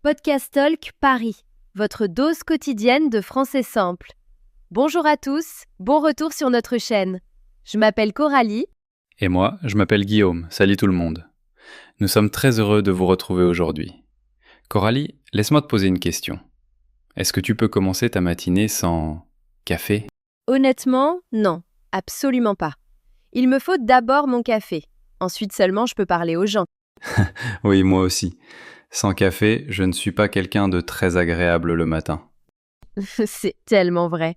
Podcast Talk Paris, votre dose quotidienne de français simple. Bonjour à tous, bon retour sur notre chaîne. Je m'appelle Coralie. Et moi, je m'appelle Guillaume. Salut tout le monde. Nous sommes très heureux de vous retrouver aujourd'hui. Coralie, laisse-moi te poser une question. Est-ce que tu peux commencer ta matinée sans café ? Honnêtement, non, absolument pas. Il me faut d'abord mon café. Ensuite seulement je peux parler aux gens. Oui, moi aussi. Sans café, je ne suis pas quelqu'un de très agréable le matin. C'est tellement vrai.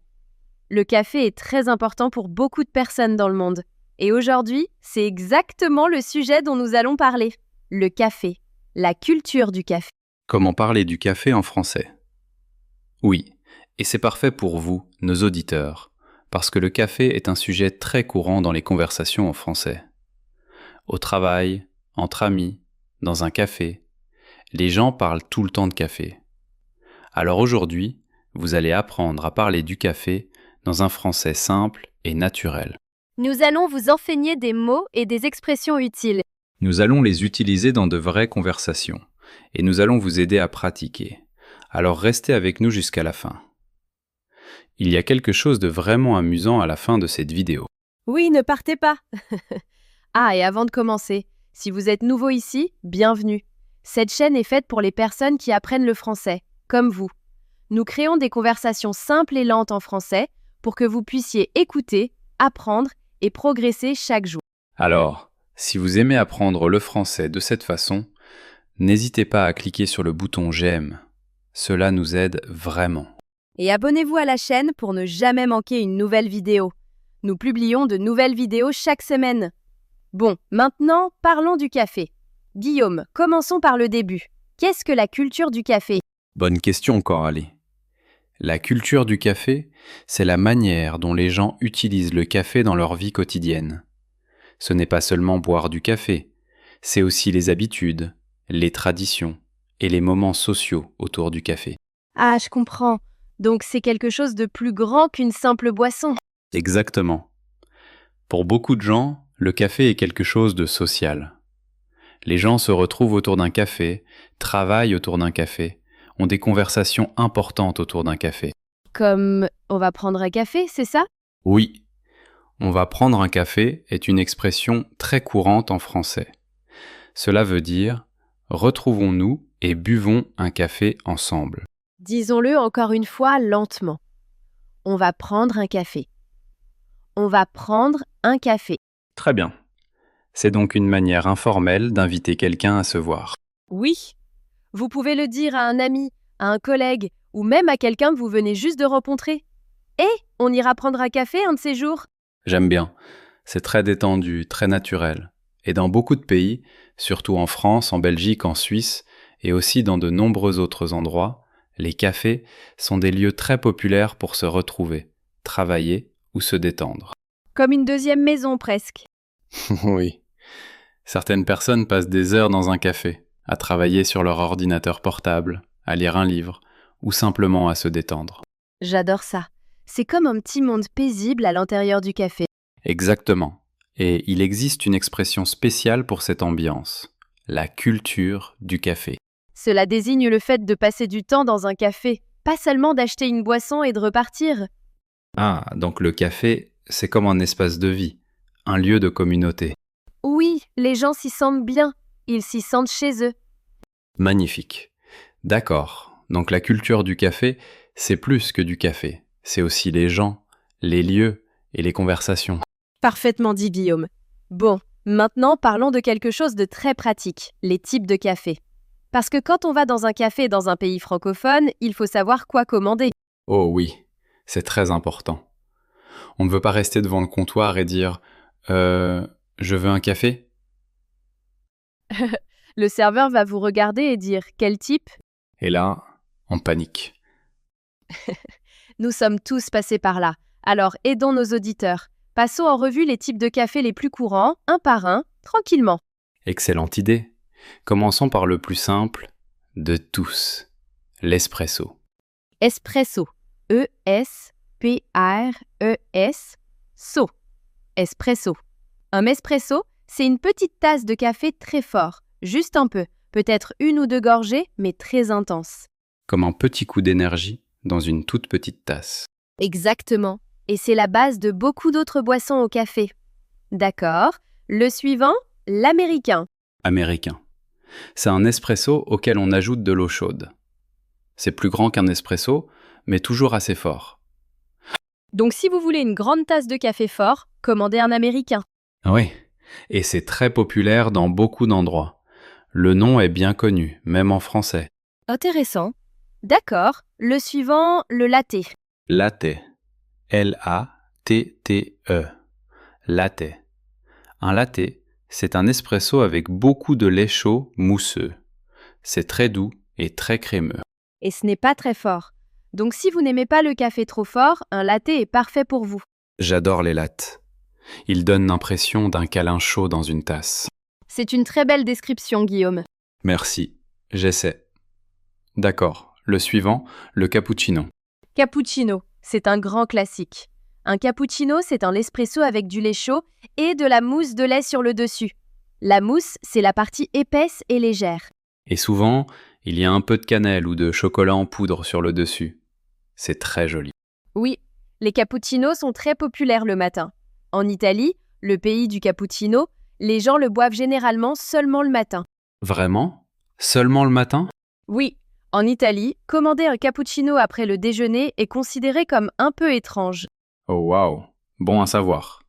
Le café est très important pour beaucoup de personnes dans le monde. Et aujourd'hui, c'est exactement le sujet dont nous allons parler. Le café, la culture du café. Comment parler du café en français ? Oui, et c'est parfait pour vous, nos auditeurs, parce que le café est un sujet très courant dans les conversations en français. Au travail, entre amis, dans un café, les gens parlent tout le temps de café. Alors aujourd'hui, vous allez apprendre à parler du café dans un français simple et naturel. Nous allons vous enseigner des mots et des expressions utiles. Nous allons les utiliser dans de vraies conversations et nous allons vous aider à pratiquer. Alors restez avec nous jusqu'à la fin. Il y a quelque chose de vraiment amusant à la fin de cette vidéo. Oui, ne partez pas. Ah, et avant de commencer, si vous êtes nouveau ici, bienvenue. Cette chaîne est faite pour les personnes qui apprennent le français, comme vous. Nous créons des conversations simples et lentes en français pour que vous puissiez écouter, apprendre et progresser chaque jour. Alors, si vous aimez apprendre le français de cette façon, n'hésitez pas à cliquer sur le bouton j'aime. Cela nous aide vraiment. Et abonnez-vous à la chaîne pour ne jamais manquer une nouvelle vidéo. Nous publions de nouvelles vidéos chaque semaine. Bon, maintenant, parlons du café. Guillaume, commençons par le début. Qu'est-ce que la culture du café ? Bonne question, Coralie. La culture du café, c'est la manière dont les gens utilisent le café dans leur vie quotidienne. Ce n'est pas seulement boire du café, c'est aussi les habitudes, les traditions et les moments sociaux autour du café. Ah, je comprends. Donc c'est quelque chose de plus grand qu'une simple boisson. Exactement. Pour beaucoup de gens, le café est quelque chose de social. Les gens se retrouvent autour d'un café, travaillent autour d'un café, ont des conversations importantes autour d'un café. Comme on va prendre un café, c'est ça ? Oui, on va prendre un café est une expression très courante en français. Cela veut dire retrouvons-nous et buvons un café ensemble. Disons-le encore une fois lentement. On va prendre un café. On va prendre un café. Très bien. C'est donc une manière informelle d'inviter quelqu'un à se voir. Oui. Vous pouvez le dire à un ami, à un collègue ou même à quelqu'un que vous venez juste de rencontrer. On ira prendre un café un de ces jours. J'aime bien. C'est très détendu, très naturel. Et dans beaucoup de pays, surtout en France, en Belgique, en Suisse, et aussi dans de nombreux autres endroits, les cafés sont des lieux très populaires pour se retrouver, travailler ou se détendre. Comme une deuxième maison presque. Oui. Certaines personnes passent des heures dans un café, à travailler sur leur ordinateur portable, à lire un livre, ou simplement à se détendre. J'adore ça. C'est comme un petit monde paisible à l'intérieur du café. Exactement. Et il existe une expression spéciale pour cette ambiance, la culture du café. Cela désigne le fait de passer du temps dans un café, pas seulement d'acheter une boisson et de repartir. Ah, donc le café, c'est comme un espace de vie, un lieu de communauté. Oui, les gens s'y sentent bien. Ils s'y sentent chez eux. Magnifique. D'accord. Donc la culture du café, c'est plus que du café. C'est aussi les gens, les lieux et les conversations. Parfaitement dit, Guillaume. Bon, maintenant parlons de quelque chose de très pratique, les types de café. Parce que quand on va dans un café dans un pays francophone, il faut savoir quoi commander. Oh oui, c'est très important. On ne veut pas rester devant le comptoir et dire « je veux un café ?» Le serveur va vous regarder et dire « Quel type ?» Et là, on panique. Nous sommes tous passés par là. Alors aidons nos auditeurs. Passons en revue les types de café les plus courants, un par un, tranquillement. Excellente idée. Commençons par le plus simple de tous, l'espresso. Espresso. E-S-P-R-E-S. So. Espresso. Un espresso, c'est une petite tasse de café très fort, juste un peu, Peut-être une ou deux gorgées, mais très intenses. Comme un petit coup d'énergie dans une toute petite tasse. Exactement. Et c'est la base de beaucoup d'autres boissons au café. D'accord. Le suivant, l'américain. Américain. C'est un espresso auquel on ajoute de l'eau chaude. C'est plus grand qu'un espresso, mais toujours assez fort. Donc si vous voulez une grande tasse de café fort, commandez un américain. Oui, et c'est très populaire dans beaucoup d'endroits. Le nom est bien connu, même en français. Intéressant. D'accord. Le suivant, le latte. Latte. L-A-T-T-E. Latte. Un latte, c'est un espresso avec beaucoup de lait chaud mousseux. C'est très doux et très crémeux. Et ce n'est pas très fort. Donc si vous n'aimez pas le café trop fort, un latte est parfait pour vous. J'adore les lattes. Ils donnent l'impression d'un câlin chaud dans une tasse. C'est une très belle description, Guillaume. Merci, j'essaie. D'accord, le suivant, le cappuccino. Cappuccino, c'est un grand classique. Un cappuccino, c'est un espresso avec du lait chaud et de la mousse de lait sur le dessus. La mousse, c'est la partie épaisse et légère. Et souvent, il y a un peu de cannelle ou de chocolat en poudre sur le dessus. C'est très joli. Oui, les cappuccinos sont très populaires le matin. En Italie, le pays du cappuccino, les gens le boivent généralement seulement le matin. Vraiment? Seulement le matin? Oui, en Italie, commander un cappuccino après le déjeuner est considéré comme un peu étrange. Oh waouh, bon à savoir.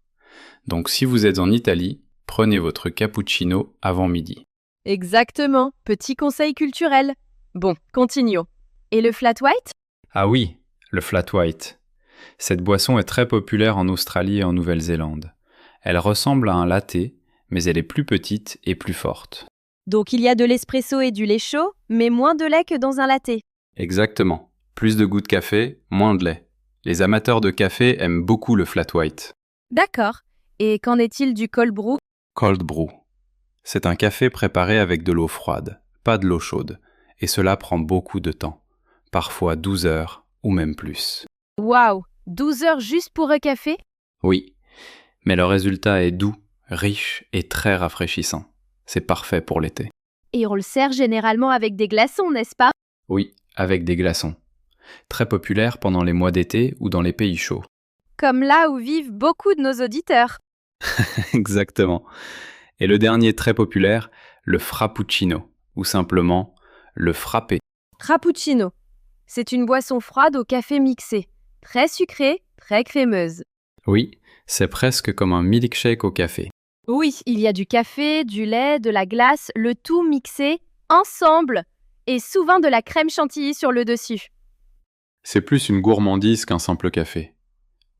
Donc si vous êtes en Italie, prenez votre cappuccino avant midi. Exactement, petit conseil culturel. Bon, continuons. Et le flat white? Ah oui, le flat white. Cette boisson est très populaire en Australie et en Nouvelle-Zélande. Elle ressemble à un latte, mais elle est plus petite et plus forte. Donc il y a de l'espresso et du lait chaud, mais moins de lait que dans un latte. Exactement. Plus de goût de café, moins de lait. Les amateurs de café aiment beaucoup le flat white. D'accord. Et qu'en est-il du cold brew? Cold brew. C'est un café préparé avec de l'eau froide, pas de l'eau chaude, et cela prend beaucoup de temps, parfois 12 heures ou même plus. Waouh, 12 heures juste pour un café? Oui, mais le résultat est doux, riche et très rafraîchissant. C'est parfait pour l'été. Et on le sert généralement avec des glaçons, n'est-ce pas? Oui, avec des glaçons. Très populaire pendant les mois d'été ou dans les pays chauds. Comme là où vivent beaucoup de nos auditeurs. Exactement. Et le dernier très populaire, le frappuccino, ou simplement le frappé. Frappuccino. C'est une boisson froide au café mixé. Très sucrée, très crémeuse. Oui, c'est presque comme un milkshake au café. Oui, il y a du café, du lait, de la glace, le tout mixé ensemble. Et souvent de la crème chantilly sur le dessus. C'est plus une gourmandise qu'un simple café.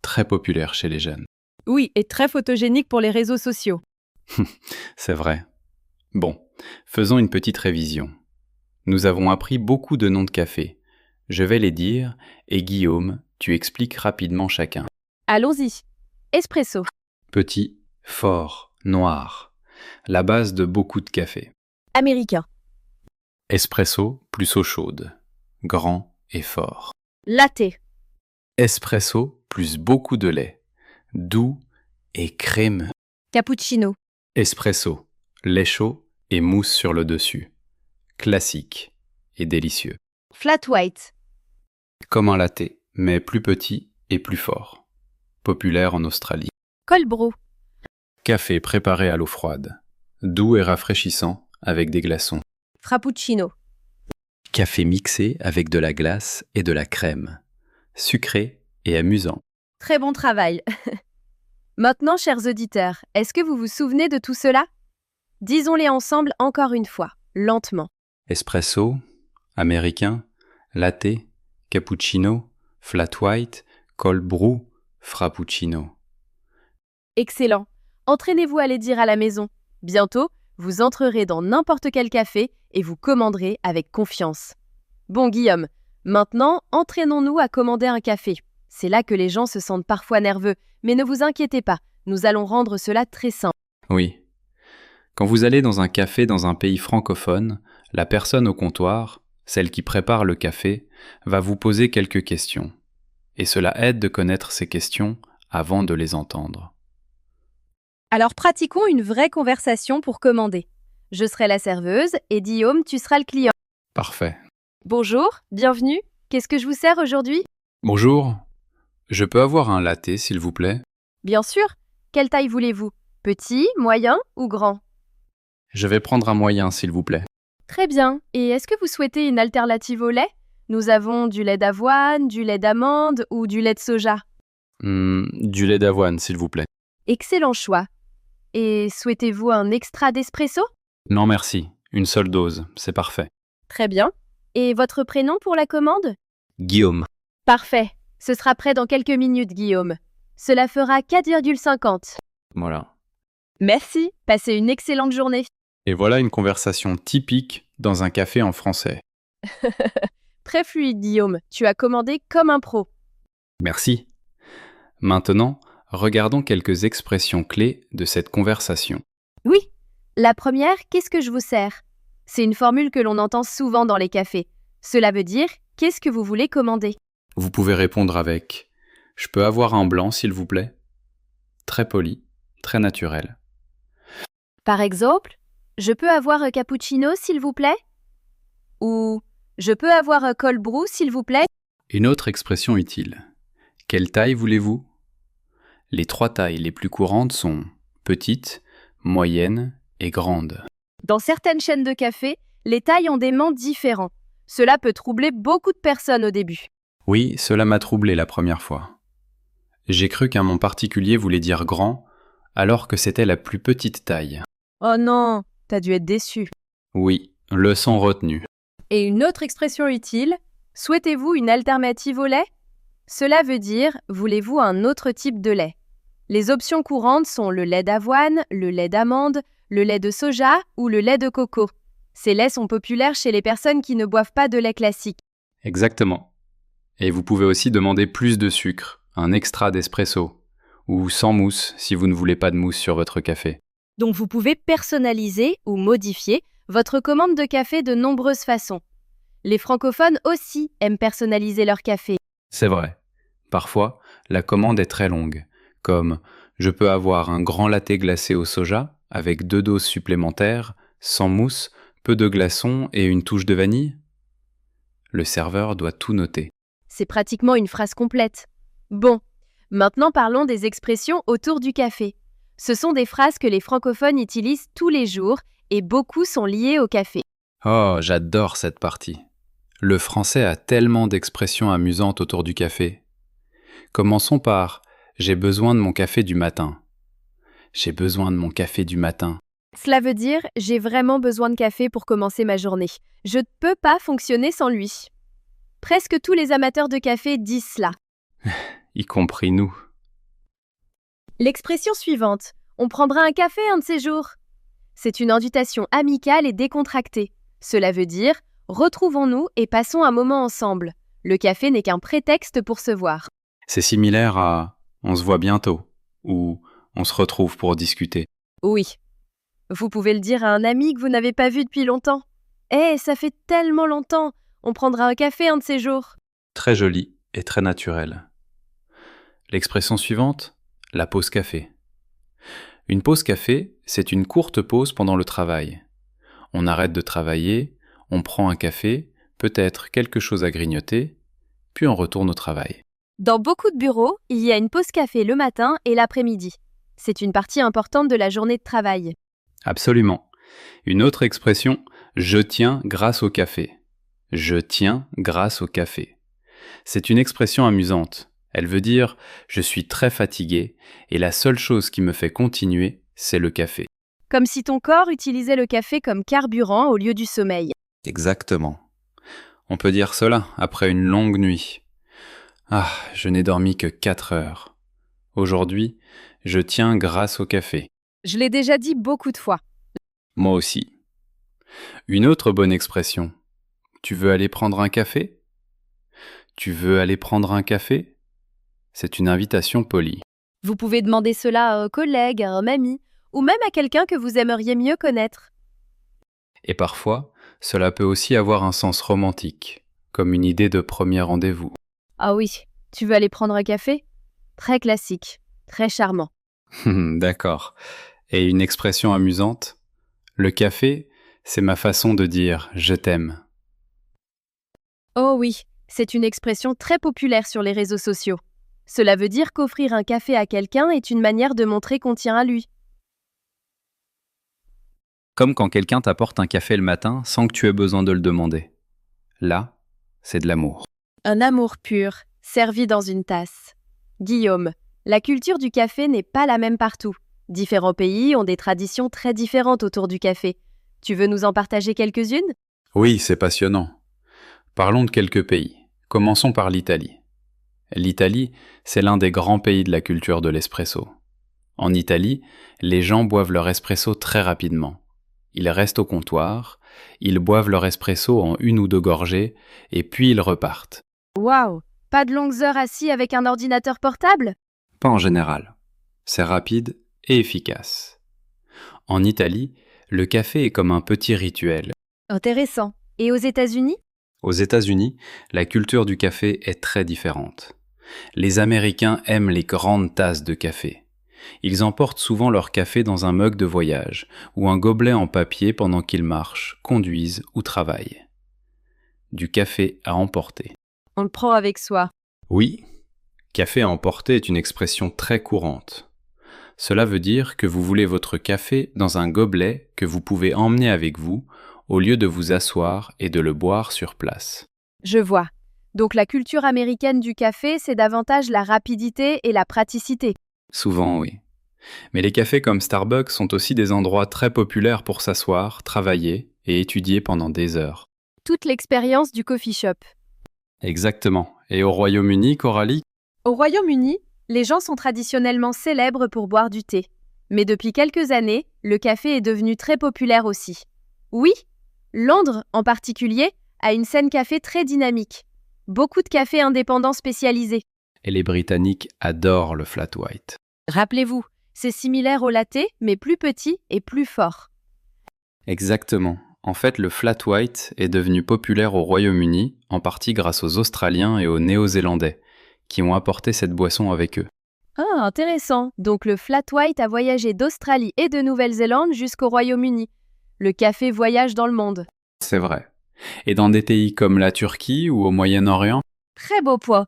Très populaire chez les jeunes. Oui, et très photogénique pour les réseaux sociaux. C'est vrai. Bon, faisons une petite révision. Nous avons appris beaucoup de noms de café. Je vais les dire et Guillaume, tu expliques rapidement chacun. Allons-y. Espresso. Petit, fort, noir. La base de beaucoup de café. Américain. Espresso plus eau chaude. Grand et fort. Latte. Espresso plus beaucoup de lait. Doux et crémeux. Cappuccino. Espresso, lait chaud et mousse sur le dessus. Classique et délicieux. Flat white. Comme un latte, mais plus petit et plus fort. Populaire en Australie. Cold brew. Café préparé à l'eau froide. Doux et rafraîchissant avec des glaçons. Frappuccino. Café mixé avec de la glace et de la crème. Sucré et amusant. Très bon travail. Maintenant, chers auditeurs, est-ce que vous vous souvenez de tout cela? Disons-les ensemble encore une fois, lentement. Espresso, américain, latte, cappuccino, flat white, cold brew, frappuccino. Excellent. Entraînez-vous à les dire à la maison. Bientôt, vous entrerez dans n'importe quel café et vous commanderez avec confiance. Bon, Guillaume, maintenant, entraînons-nous à commander un café. C'est là que les gens se sentent parfois nerveux, mais ne vous inquiétez pas, nous allons rendre cela très simple. Oui. Quand vous allez dans un café dans un pays francophone, la personne au comptoir, celle qui prépare le café, va vous poser quelques questions. Et cela aide de connaître ces questions avant de les entendre. Alors pratiquons une vraie conversation pour commander. Je serai la serveuse et Guillaume, tu seras le client. Parfait. Bonjour, bienvenue. Qu'est-ce que je vous sers aujourd'hui? Bonjour. Je peux avoir un latte, s'il vous plaît? Bien sûr. Quelle taille voulez-vous? Petit, moyen ou grand? Je vais prendre un moyen, s'il vous plaît. Très bien. Et est-ce que vous souhaitez une alternative au lait? Nous avons du lait d'avoine, du lait d'amande ou du lait de soja. Du lait d'avoine, s'il vous plaît. Excellent choix. Et souhaitez-vous un extra d'espresso? Non, merci. Une seule dose, c'est parfait. Très bien. Et votre prénom pour la commande? Guillaume. Parfait. Ce sera prêt dans quelques minutes, Guillaume. Cela fera 4,50. Voilà. Merci. Passez une excellente journée. Et voilà une conversation typique dans un café en français. Très fluide, Guillaume. Tu as commandé comme un pro. Merci. Maintenant, regardons quelques expressions clés de cette conversation. Oui. La première, qu'est-ce que je vous sers? C'est une formule que l'on entend souvent dans les cafés. Cela veut dire, qu'est-ce que vous voulez commander? Vous pouvez répondre avec « Je peux avoir un blanc, s'il vous plaît ?» Très poli, très naturel. Par exemple, je peux avoir un cappuccino, s'il vous plaît? Ou je peux avoir un cold brew, s'il vous plaît? Une autre expression utile. Quelle taille voulez-vous? Les 3 tailles les plus courantes sont petite, moyenne et grande. Dans certaines chaînes de café, les tailles ont des noms différents. Cela peut troubler beaucoup de personnes au début. Oui, cela m'a troublé la première fois. J'ai cru qu'un nom particulier voulait dire grand, alors que c'était la plus petite taille. Oh non, t'as dû être déçu. Oui, leçon retenue. Et une autre expression utile, souhaitez-vous une alternative au lait? Cela veut dire, voulez-vous un autre type de lait? Les options courantes sont le lait d'avoine, le lait d'amande, le lait de soja ou le lait de coco. Ces laits sont populaires chez les personnes qui ne boivent pas de lait classique. Exactement. Et vous pouvez aussi demander plus de sucre, un extra d'espresso, ou sans mousse si vous ne voulez pas de mousse sur votre café. Donc vous pouvez personnaliser ou modifier votre commande de café de nombreuses façons. Les francophones aussi aiment personnaliser leur café. C'est vrai. Parfois, la commande est très longue, comme « Je peux avoir un grand latte glacé au soja avec 2 doses supplémentaires, sans mousse, peu de glaçons et une touche de vanille ?» Le serveur doit tout noter. C'est pratiquement une phrase complète. Bon, maintenant parlons des expressions autour du café. Ce sont des phrases que les francophones utilisent tous les jours et beaucoup sont liées au café. Oh, j'adore cette partie. Le français a tellement d'expressions amusantes autour du café. Commençons par « J'ai besoin de mon café du matin ». J'ai besoin de mon café du matin. Cela veut dire « j'ai vraiment besoin de café pour commencer ma journée. Je ne peux pas fonctionner sans lui ». Presque tous les amateurs de café disent cela. Y compris nous. L'expression suivante « on prendra un café un de ces jours ». C'est une invitation amicale et décontractée. Cela veut dire « retrouvons-nous et passons un moment ensemble ». Le café n'est qu'un prétexte pour se voir. C'est similaire à « on se voit bientôt » ou « on se retrouve pour discuter ». Oui. Vous pouvez le dire à un ami que vous n'avez pas vu depuis longtemps. « Eh, ça fait tellement longtemps, on prendra un café un de ces jours ». Très joli et très naturel. L'expression suivante, la pause café. Une pause café, c'est une courte pause pendant le travail. On arrête de travailler, on prend un café, peut-être quelque chose à grignoter, puis on retourne au travail. Dans beaucoup de bureaux, il y a une pause café le matin et l'après-midi. C'est une partie importante de la journée de travail. Absolument. Une autre expression, je tiens grâce au café. Je tiens grâce au café. C'est une expression amusante. Elle veut dire « je suis très fatigué et la seule chose qui me fait continuer, c'est le café ». Comme si ton corps utilisait le café comme carburant au lieu du sommeil. Exactement. On peut dire cela après une longue nuit. Ah, je n'ai dormi que 4 heures. Aujourd'hui, je tiens grâce au café. Je l'ai déjà dit beaucoup de fois. Moi aussi. Une autre bonne expression. Tu veux aller prendre un café? Tu veux aller prendre un café? C'est une invitation polie. Vous pouvez demander cela à un collègue, à un ami, ou même à quelqu'un que vous aimeriez mieux connaître. Et parfois, cela peut aussi avoir un sens romantique, comme une idée de premier rendez-vous. Ah oui, tu veux aller prendre un café? Très classique, très charmant. D'accord. Et une expression amusante? Le café, c'est ma façon de dire « je t'aime ». Oh oui, c'est une expression très populaire sur les réseaux sociaux. Cela veut dire qu'offrir un café à quelqu'un est une manière de montrer qu'on tient à lui. Comme quand quelqu'un t'apporte un café le matin sans que tu aies besoin de le demander. Là, c'est de l'amour. Un amour pur, servi dans une tasse. Guillaume, la culture du café n'est pas la même partout. Différents pays ont des traditions très différentes autour du café. Tu veux nous en partager quelques-unes? Oui, c'est passionnant. Parlons de quelques pays. Commençons par l'Italie. L'Italie, c'est l'un des grands pays de la culture de l'espresso. En Italie, les gens boivent leur espresso très rapidement. Ils restent au comptoir, ils boivent leur espresso en 1 ou 2 gorgées, et puis ils repartent. Waouh! Pas de longues heures assis avec un ordinateur portable? Pas en général. C'est rapide et efficace. En Italie, le café est comme un petit rituel. Intéressant. Et aux États-Unis? Aux États-Unis, la culture du café est très différente. Les Américains aiment les grandes tasses de café. Ils emportent souvent leur café dans un mug de voyage ou un gobelet en papier pendant qu'ils marchent, conduisent ou travaillent. Du café à emporter. On le prend avec soi. Oui, café à emporter est une expression très courante. Cela veut dire que vous voulez votre café dans un gobelet que vous pouvez emmener avec vous au lieu de vous asseoir et de le boire sur place. Je vois. Donc la culture américaine du café, c'est davantage la rapidité et la praticité. Souvent, oui. Mais les cafés comme Starbucks sont aussi des endroits très populaires pour s'asseoir, travailler et étudier pendant des heures. Toute l'expérience du coffee shop. Exactement. Et au Royaume-Uni, Coralie? Au Royaume-Uni, les gens sont traditionnellement célèbres pour boire du thé. Mais depuis quelques années, le café est devenu très populaire aussi. Oui, Londres, en particulier, a une scène café très dynamique. Beaucoup de cafés indépendants spécialisés. Et les Britanniques adorent le flat white. Rappelez-vous, c'est similaire au latte, mais plus petit et plus fort. Exactement. En fait, le flat white est devenu populaire au Royaume-Uni, en partie grâce aux Australiens et aux Néo-Zélandais, qui ont apporté cette boisson avec eux. Ah, intéressant. Donc le flat white a voyagé d'Australie et de Nouvelle-Zélande jusqu'au Royaume-Uni. Le café voyage dans le monde. C'est vrai. Et dans des pays comme la Turquie ou au Moyen-Orient? Très beau point.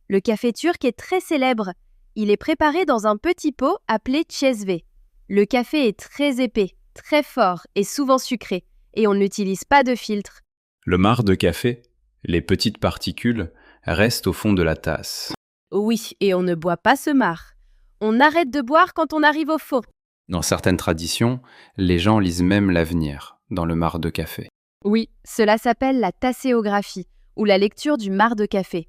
Le café turc est très célèbre. Il est préparé dans un petit pot appelé çezve. Le café est très épais, très fort et souvent sucré, et on n'utilise pas de filtre. Le marc de café, les petites particules, restent au fond de la tasse. Oui, et on ne boit pas ce marc. On arrête de boire quand on arrive au fond. Dans certaines traditions, les gens lisent même l'avenir dans le marc de café. Oui, cela s'appelle la tasséographie, ou la lecture du marc de café.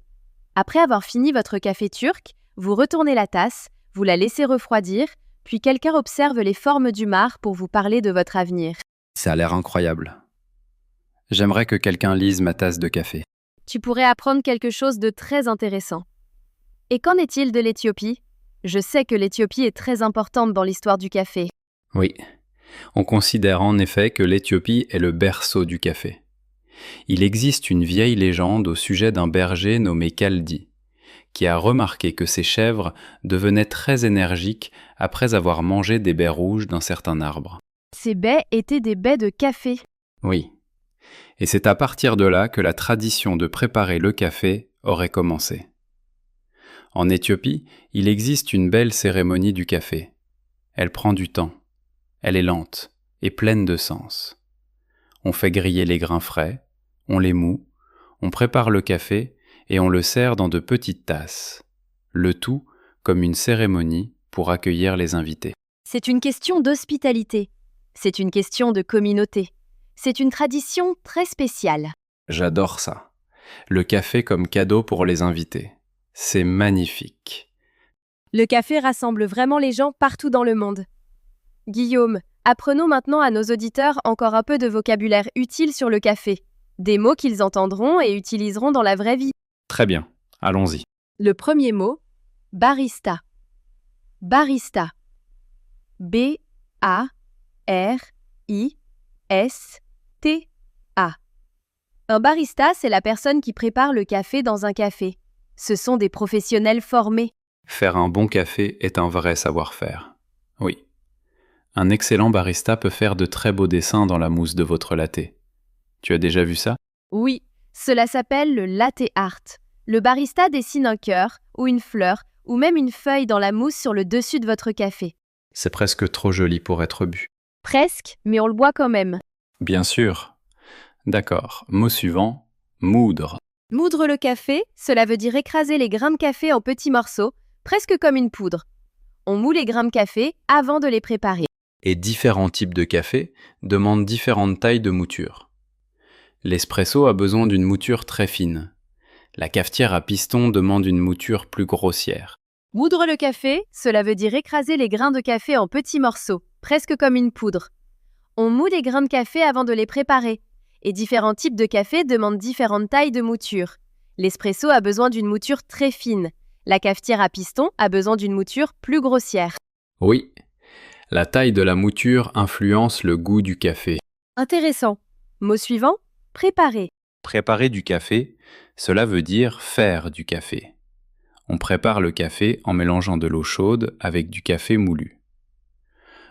Après avoir fini votre café turc, vous retournez la tasse, vous la laissez refroidir, puis quelqu'un observe les formes du marc pour vous parler de votre avenir. Ça a l'air incroyable. J'aimerais que quelqu'un lise ma tasse de café. Tu pourrais apprendre quelque chose de très intéressant. Et qu'en est-il de l'Éthiopie? Je sais que l'Éthiopie est très importante dans l'histoire du café. Oui, on considère en effet que l'Éthiopie est le berceau du café. Il existe une vieille légende au sujet d'un berger nommé Kaldi, qui a remarqué que ses chèvres devenaient très énergiques après avoir mangé des baies rouges d'un certain arbre. Ces baies étaient des baies de café. Oui. Et c'est à partir de là que la tradition de préparer le café aurait commencé. En Éthiopie, il existe une belle cérémonie du café. Elle prend du temps. Elle est lente et pleine de sens. On fait griller les grains frais, on les moud, on prépare le café et on le sert dans de petites tasses. Le tout comme une cérémonie pour accueillir les invités. C'est une question d'hospitalité. C'est une question de communauté. C'est une tradition très spéciale. J'adore ça. Le café comme cadeau pour les invités. C'est magnifique. Le café rassemble vraiment les gens partout dans le monde. Guillaume, apprenons maintenant à nos auditeurs encore un peu de vocabulaire utile sur le café. Des mots qu'ils entendront et utiliseront dans la vraie vie. Très bien, allons-y. Le premier mot, barista. Barista. B-A-R-I-S-T-A. Un barista, c'est la personne qui prépare le café dans un café. Ce sont des professionnels formés. Faire un bon café est un vrai savoir-faire. Oui. Un excellent barista peut faire de très beaux dessins dans la mousse de votre latte. Tu as déjà vu ça? Oui, cela s'appelle le latte art. Le barista dessine un cœur, ou une fleur, ou même une feuille dans la mousse sur le dessus de votre café. C'est presque trop joli pour être bu. Presque, mais on le boit quand même. Bien sûr. D'accord. Mot suivant, moudre. Moudre le café, cela veut dire écraser les grains de café en petits morceaux, presque comme une poudre. On moud les grains de café avant de les préparer. Et différents types de café demandent différentes tailles de mouture. L'espresso a besoin d'une mouture très fine. La cafetière à piston demande une mouture plus grossière. Moudre le café, cela veut dire écraser les grains de café en petits morceaux, presque comme une poudre. On moud les grains de café avant de les préparer. Et différents types de café demandent différentes tailles de mouture. L'espresso a besoin d'une mouture très fine. La cafetière à piston a besoin d'une mouture plus grossière. Oui, la taille de la mouture influence le goût du café. Intéressant. Mot suivant, préparer. Préparer du café, cela veut dire faire du café. On prépare le café en mélangeant de l'eau chaude avec du café moulu.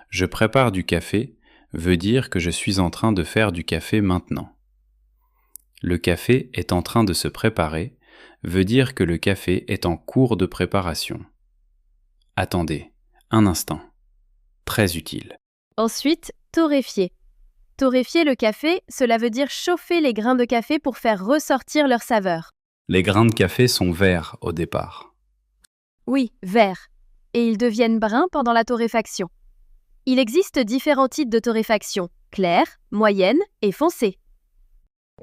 Je prépare du café veut dire que je suis en train de faire du café maintenant. Le café est en train de se préparer veut dire que le café est en cours de préparation. Attendez, un instant. Très utile. Ensuite, torréfier. Torréfier le café, cela veut dire chauffer les grains de café pour faire ressortir leur saveur. Les grains de café sont verts au départ. Oui, verts. Et ils deviennent bruns pendant la torréfaction. Il existe différents types de torréfaction, claire, moyenne et foncée.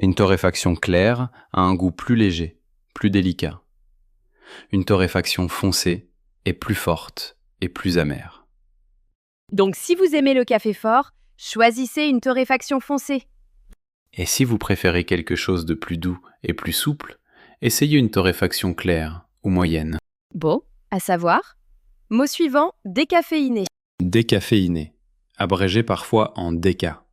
Une torréfaction claire a un goût plus léger, plus délicat. Une torréfaction foncée est plus forte et plus amère. Donc si vous aimez le café fort, choisissez une torréfaction foncée. Et si vous préférez quelque chose de plus doux et plus souple, essayez une torréfaction claire ou moyenne. Bon, à savoir. Mot suivant, décaféiné. Décaféiné, abrégé parfois en déca.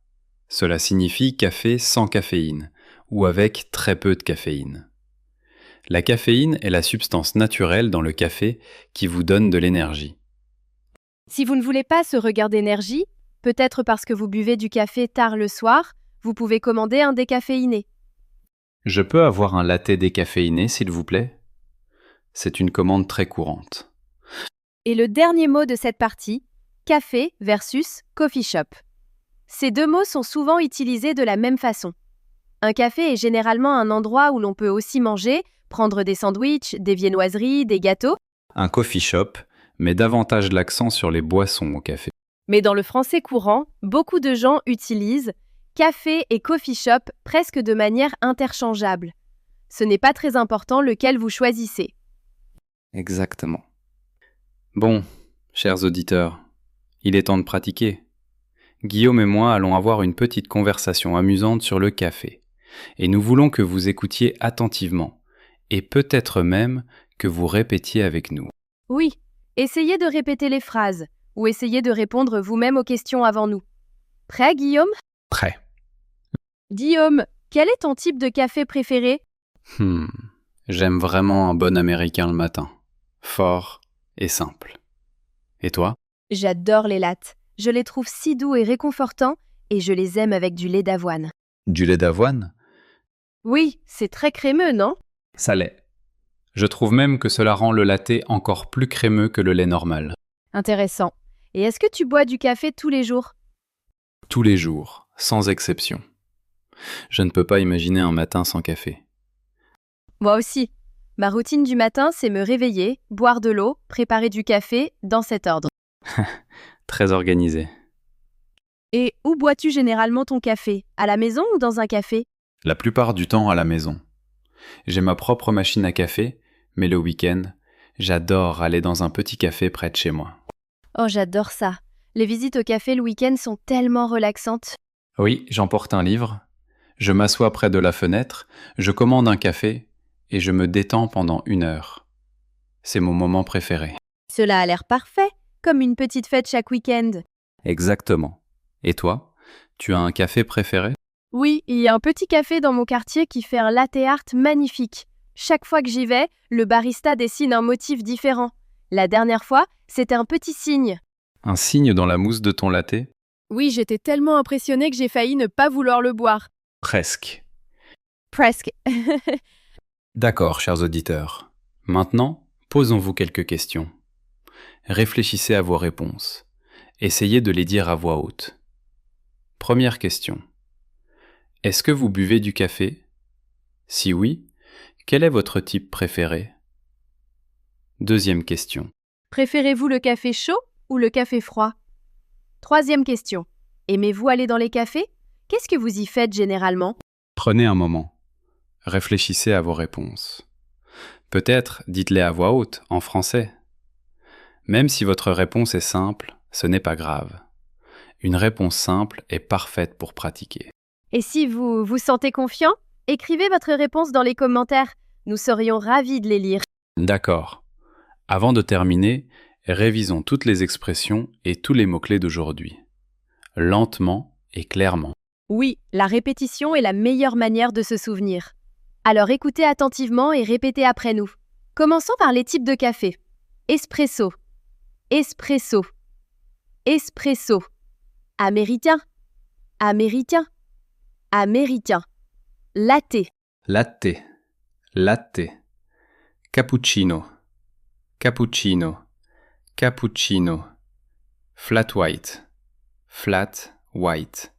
Cela signifie café sans caféine ou avec très peu de caféine. La caféine est la substance naturelle dans le café qui vous donne de l'énergie. Si vous ne voulez pas ce regain d'énergie, peut-être parce que vous buvez du café tard le soir, vous pouvez commander un décaféiné. Je peux avoir un latte décaféiné, s'il vous plaît? C'est une commande très courante. Et le dernier mot de cette partie, café versus coffee shop. Ces deux mots sont souvent utilisés de la même façon. Un café est généralement un endroit où l'on peut aussi manger, prendre des sandwichs, des viennoiseries, des gâteaux. Un coffee shop met davantage l'accent sur les boissons au café. Mais dans le français courant, beaucoup de gens utilisent café et coffee shop presque de manière interchangeable. Ce n'est pas très important lequel vous choisissez. Exactement. Bon, chers auditeurs, il est temps de pratiquer. Guillaume et moi allons avoir une petite conversation amusante sur le café, et nous voulons que vous écoutiez attentivement, et peut-être même que vous répétiez avec nous. Oui, essayez de répéter les phrases, ou essayez de répondre vous-même aux questions avant nous. Prêt, Guillaume? Prêt. Guillaume, quel est ton type de café préféré? J'aime vraiment un bon américain le matin. Fort et simple. Et toi? J'adore les lattes. Je les trouve si doux et réconfortants, et je les aime avec du lait d'avoine. Du lait d'avoine? Oui, c'est très crémeux, non? Ça l'est. Je trouve même que cela rend le latte encore plus crémeux que le lait normal. Intéressant. Et est-ce que tu bois du café tous les jours? Tous les jours, sans exception. Je ne peux pas imaginer un matin sans café. Moi aussi. Ma routine du matin, c'est me réveiller, boire de l'eau, préparer du café, dans cet ordre. Très organisé. Et où bois-tu généralement ton café? À la maison ou dans un café? La plupart du temps à la maison. J'ai ma propre machine à café, mais le week-end, j'adore aller dans un petit café près de chez moi. Oh, j'adore ça. Les visites au café le week-end sont tellement relaxantes. Oui, j'emporte un livre, je m'assois près de la fenêtre, je commande un café et je me détends pendant 1 heure. C'est mon moment préféré. Cela a l'air parfait, comme une petite fête chaque week-end. Exactement. Et toi, tu as un café préféré? Oui, il y a un petit café dans mon quartier qui fait un latte art magnifique. Chaque fois que j'y vais, le barista dessine un motif différent. La dernière fois, c'était un petit cygne. Un signe dans la mousse de ton latte? Oui, j'étais tellement impressionnée que j'ai failli ne pas vouloir le boire. Presque. Presque. D'accord, chers auditeurs. Maintenant, posons-vous quelques questions. Réfléchissez à vos réponses. Essayez de les dire à voix haute. Première question. Est-ce que vous buvez du café? Si oui, quel est votre type préféré? Deuxième question. Préférez-vous le café chaud ou le café froid? Troisième question. Aimez-vous aller dans les cafés? Qu'est-ce que vous y faites généralement? Prenez un moment. Réfléchissez à vos réponses. Peut-être dites-les à voix haute, en français. Même si votre réponse est simple, ce n'est pas grave. Une réponse simple est parfaite pour pratiquer. Et si vous vous sentez confiant, écrivez votre réponse dans les commentaires. Nous serions ravis de les lire. D'accord. Avant de terminer, révisons toutes les expressions et tous les mots-clés d'aujourd'hui. Lentement et clairement. Oui, la répétition est la meilleure manière de se souvenir. Alors écoutez attentivement et répétez après nous. Commençons par les types de café. Espresso, espresso, espresso. Américain, américain, américain. Latte, Latte, latte. Cappuccino, cappuccino, cappuccino. Flat white, flat white.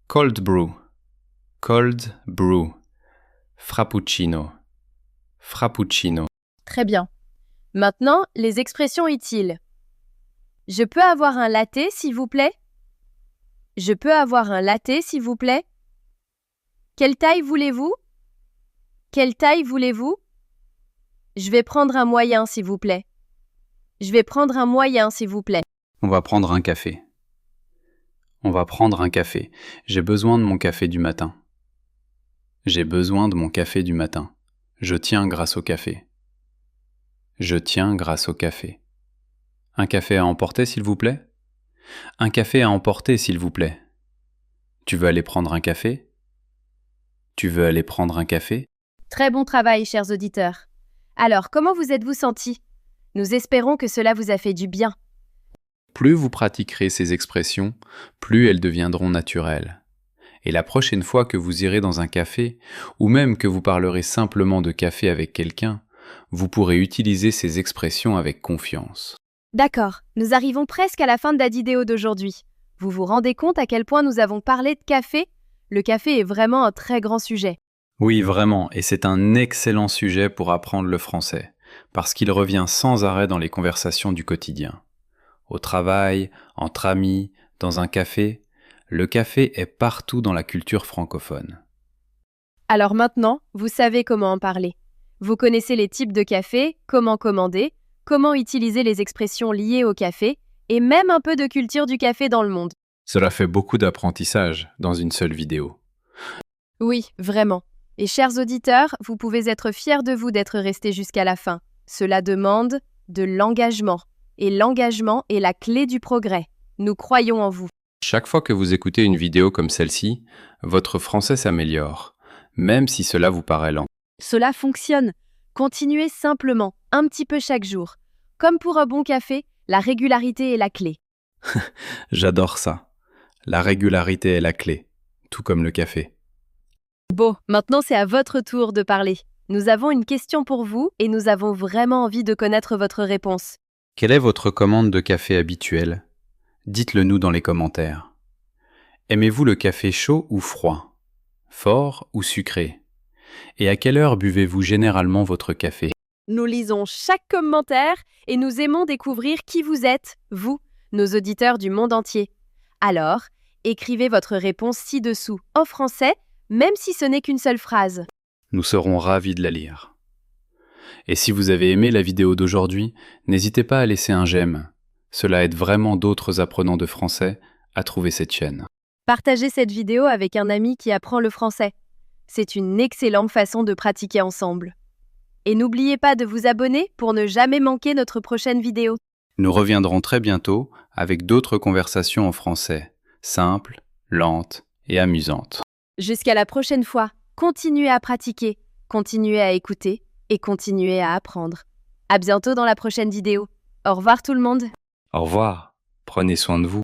Cold brew, cold brew. Frappuccino, frappuccino. Très bien. Maintenant, les expressions utiles. Je peux avoir un latte, s'il vous plaît? Je peux avoir un latte, s'il vous plaît? Quelle taille voulez-vous? Quelle taille voulez-vous? Je vais prendre un moyen, s'il vous plaît. Je vais prendre un moyen, s'il vous plaît. On va prendre un café. On va prendre un café. J'ai besoin de mon café du matin. J'ai besoin de mon café du matin. Je tiens grâce au café. Je tiens grâce au café. Un café à emporter, s'il vous plaît? Un café à emporter, s'il vous plaît. Tu veux aller prendre un café? Tu veux aller prendre un café? Très bon travail, chers auditeurs. Alors, comment vous êtes-vous sentis? Nous espérons que cela vous a fait du bien. Plus vous pratiquerez ces expressions, plus elles deviendront naturelles. Et la prochaine fois que vous irez dans un café, ou même que vous parlerez simplement de café avec quelqu'un, vous pourrez utiliser ces expressions avec confiance. D'accord, nous arrivons presque à la fin de la vidéo d'aujourd'hui. Vous vous rendez compte à quel point nous avons parlé de café? Le café est vraiment un très grand sujet. Oui, vraiment, et c'est un excellent sujet pour apprendre le français, parce qu'il revient sans arrêt dans les conversations du quotidien. Au travail, entre amis, dans un café, le café est partout dans la culture francophone. Alors maintenant, vous savez comment en parler. Vous connaissez les types de café, comment commander, comment utiliser les expressions liées au café, et même un peu de culture du café dans le monde. Cela fait beaucoup d'apprentissage dans une seule vidéo. Oui, vraiment. Et chers auditeurs, vous pouvez être fiers de vous d'être restés jusqu'à la fin. Cela demande de l'engagement. Et l'engagement est la clé du progrès. Nous croyons en vous. Chaque fois que vous écoutez une vidéo comme celle-ci, votre français s'améliore, même si cela vous paraît lent. Cela fonctionne. Continuez simplement, un petit peu chaque jour. Comme pour un bon café, la régularité est la clé. J'adore ça. La régularité est la clé, tout comme le café. Bon, maintenant c'est à votre tour de parler. Nous avons une question pour vous et nous avons vraiment envie de connaître votre réponse. Quelle est votre commande de café habituelle? Dites-le nous dans les commentaires. Aimez-vous le café chaud ou froid? Fort ou sucré? Et à quelle heure buvez-vous généralement votre café? Nous lisons chaque commentaire et nous aimons découvrir qui vous êtes, vous, nos auditeurs du monde entier. Alors, écrivez votre réponse ci-dessous en français, même si ce n'est qu'une seule phrase. Nous serons ravis de la lire. Et si vous avez aimé la vidéo d'aujourd'hui, n'hésitez pas à laisser un j'aime. Cela aide vraiment d'autres apprenants de français à trouver cette chaîne. Partagez cette vidéo avec un ami qui apprend le français. C'est une excellente façon de pratiquer ensemble. Et n'oubliez pas de vous abonner pour ne jamais manquer notre prochaine vidéo. Nous reviendrons très bientôt avec d'autres conversations en français, simples, lentes et amusantes. Jusqu'à la prochaine fois, continuez à pratiquer, continuez à écouter et continuez à apprendre. À bientôt dans la prochaine vidéo. Au revoir tout le monde. Au revoir. Prenez soin de vous.